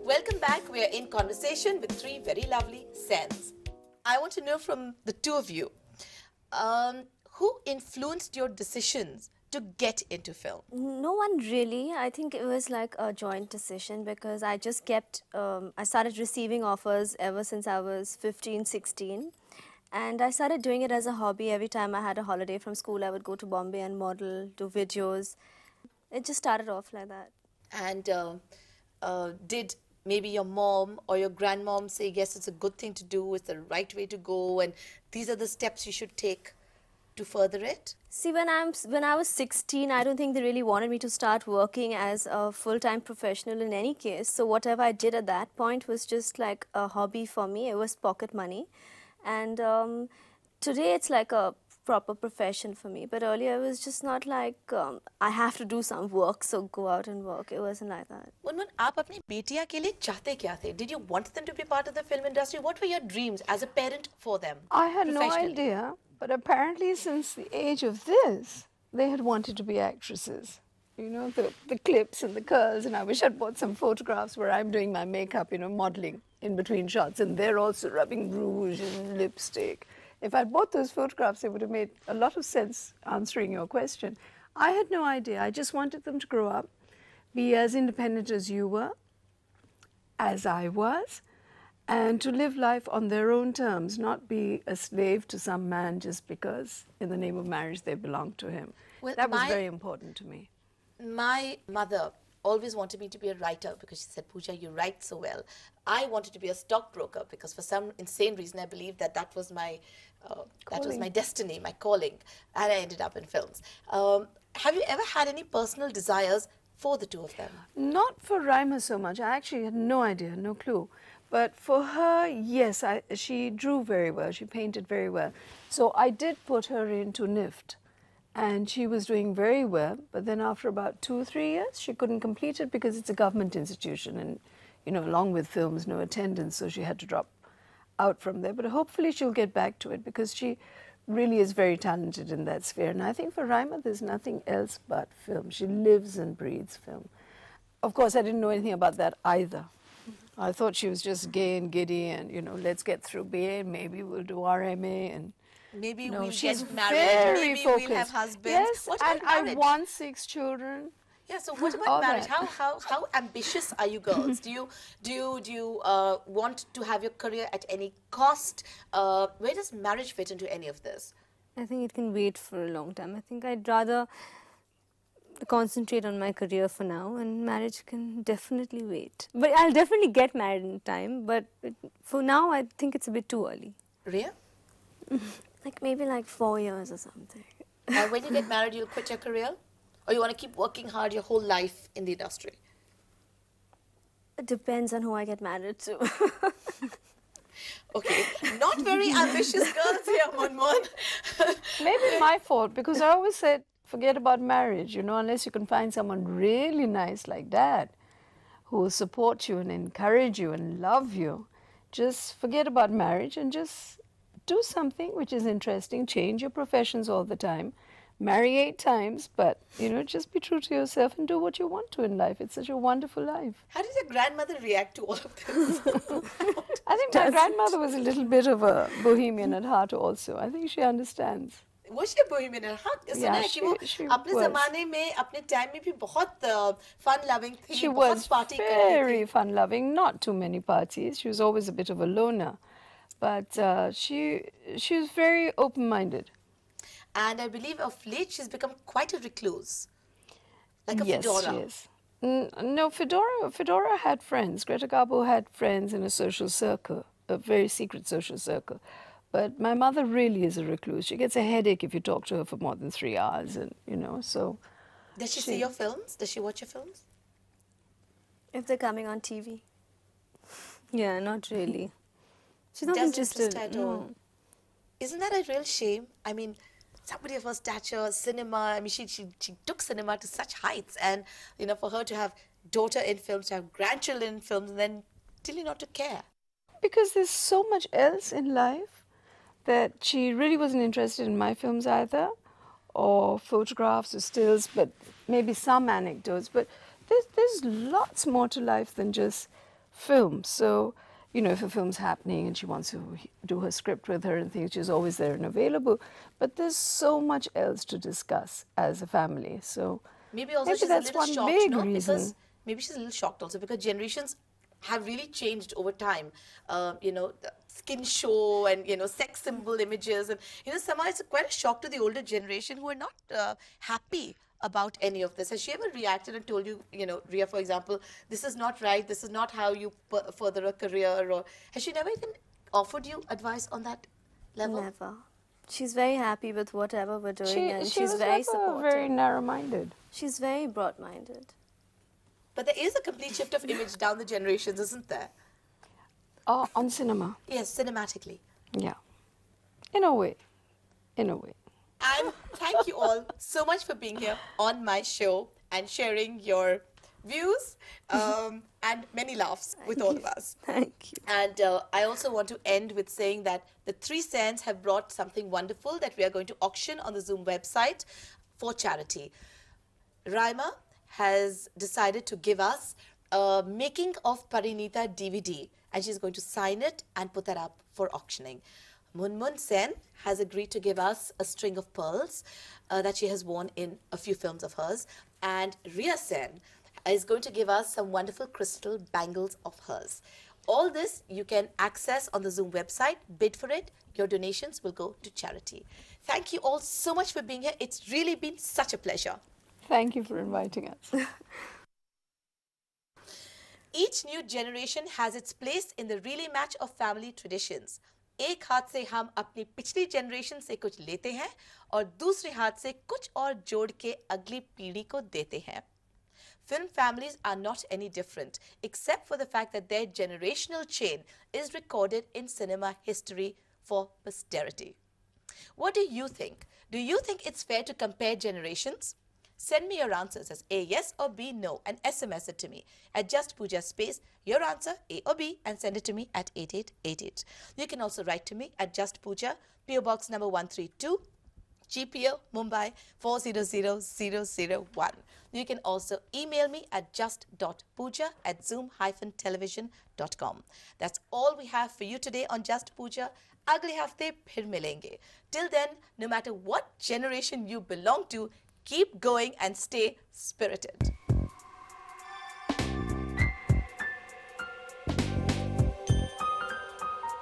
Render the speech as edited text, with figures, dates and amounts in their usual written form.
Welcome back. We are in conversation with three very lovely Sens. I want to know from the two of you, who influenced your decisions to get into film? No one really. I think it was like a joint decision because I just kept, I started receiving offers ever since I was 15, 16. And I started doing it as a hobby. Every time I had a holiday from school, I would go to Bombay and model, do videos. It just started off like that. And did maybe your mom or your grandmom say, yes, it's a good thing to do, it's the right way to go, and these are the steps you should take to further it? See, when I was 16, I don't think they really wanted me to start working as a full-time professional in any case. So whatever I did at that point was just like a hobby for me. It was pocket money. And today it's like a proper profession for me. But earlier it was just not like I have to do some work, so go out and work. It wasn't like that. Munmun, आप अपनी बेटियां के लिए चाहते क्या थे? Did you want them to be part of the film industry? What were your dreams as a parent for them? I had no professionally? idea, but apparently since the age of this, they had wanted to be actresses. You know, the clips and the curls, and I wish I'd bought some photographs where I'm doing my makeup, you know, modeling in between shots, and they're also rubbing rouge and lipstick. If I'd bought those photographs, it would have made a lot of sense answering your question. I had no idea. I just wanted them to grow up, be as independent as you were, as I was, and to live life on their own terms, not be a slave to some man just because in the name of marriage they belong to him. Well, that was very important to me. My mother always wanted me to be a writer because she said, Pooja, you write so well. I wanted to be a stockbroker because for some insane reason I believed that was my destiny, my calling, and I ended up in films. Have you ever had any personal desires for the two of them? Not for Raima so much. I actually had no idea, no clue. But for her, yes, she drew very well. She painted very well. So I did put her into NIFT. And she was doing very well, but then after about 2 or 3 years, she couldn't complete it because it's a government institution and, you know, along with films, no attendance, so she had to drop out from there. But hopefully she'll get back to it because she really is very talented in that sphere. And I think for Raima, there's nothing else but film. She lives and breathes film. Of course, I didn't know anything about that either. I thought she was just gay and giddy and, you know, let's get through BA, maybe we'll do RMA and... Maybe no, we'll she's get married, very maybe focused. we'll have husbands. Yes, What and about I marriage? want 6 children. Yeah, so what about All marriage? that. How ambitious are you girls? Do you want to have your career at any cost? Where does marriage fit into any of this? I think it can wait for a long time. I think I'd rather concentrate on my career for now, and marriage can definitely wait. But I'll definitely get married in time, but for now I think it's a bit too early. Rhea? Like maybe like 4 years or something. And when you get married, you'll quit your career? Or you want to keep working hard your whole life in the industry? It depends on who I get married to. Okay, not very ambitious girls here, Munmun. Maybe my fault, because I always said, forget about marriage, you know, unless you can find someone really nice like that, who will support you and encourage you and love you. Just forget about marriage and just do something which is interesting. Change your professions all the time. Marry 8 times, but, you know, just be true to yourself and do what you want to in life. It's such a wonderful life. How did your grandmother react to all of this? I think my grandmother was a little bit of a bohemian at heart also. I think she understands. Was she a bohemian at heart? Yeah, कि वो she अपने was. ज़माने में, अपने time में भी बहुत fun-loving थी, She बहुत was party करती थी. very fun-loving, not too many parties. She was always a bit of a loner. But she was very open-minded. And I believe of late she's become quite a recluse. Like a Yes, fedora. she is. No, Fedora had friends. Greta Garbo had friends in a social circle, a very secret social circle. But my mother really is a recluse. She gets a headache if you talk to her for more than 3 hours, and you know, so... Does she see your films? Does she watch your films? If they're coming on TV. Yeah, not really. She's not Doesn't interested. interest at all. Isn't that a real shame? I mean, somebody of her stature, cinema, I mean, she took cinema to such heights. And, you know, for her to have daughter in films, to have grandchildren in films, and then really not to care. Because there's so much else in life that she really wasn't interested in my films either, or photographs or stills, but maybe some anecdotes. But there's lots more to life than just film. So, you know, if a film's happening and she wants to do her script with her and things, she's always there and available. But there's so much else to discuss as a family. So Maybe also maybe she's a that's little one shocked, big no? reason. Because maybe she's a little shocked also because generations have really changed over time. You know, the skin show and, you know, sex symbol images. And, you know, somehow it's quite a shock to the older generation who are not happy about any of this. Has she ever reacted and told you, you know, Ria, for example, this is not right, this is not how you further a career? Or has she never even offered you advice on that level? Never. She's very happy with whatever we're doing, and She she's was very never supportive. very narrow-minded. She's very broad-minded. But there is a complete shift of image down the generations, isn't there? On cinema, Yes, cinematically. yeah. In a way. In a way. And thank you all so much for being here on my show and sharing your views and many laughs with all of us. Thank you. And I also want to end with saying that the Three Sands have brought something wonderful that we are going to auction on the Zoom website for charity. Raima has decided to give us a Making of Parinita DVD, and she's going to sign it and put that up for auctioning. Munmun Sen has agreed to give us a string of pearls that she has worn in a few films of hers, and Ria Sen is going to give us some wonderful crystal bangles of hers. All this you can access on the Zoom website, bid for it, your donations will go to charity. Thank you all so much for being here. It's really been such a pleasure. Thank you for inviting us. Each new generation has its place in the relay match of family traditions. एक हाथ से हम अपनी पिछली generation से कुछ लेते हैं और दूसरे हाथ से कुछ और जोड़ के अगली पीढ़ी को देते हैं. Film families are not any different, except for the fact that their generational chain is recorded in cinema history for posterity. What do you think? Do you think it's fair to compare generations? Send me your answers as A yes or B no and SMS it to me at Just Pooja space your answer A or B and send it to me at 8888. You can also write to me at Just Pooja, PO Box number 132, GPO, Mumbai 400001. You can also email me at just.pooja@zoom-television.com. That's all we have for you today on Just Pooja. Agle hafte phir milenge. Till then, no matter what generation you belong to, keep going and stay spirited.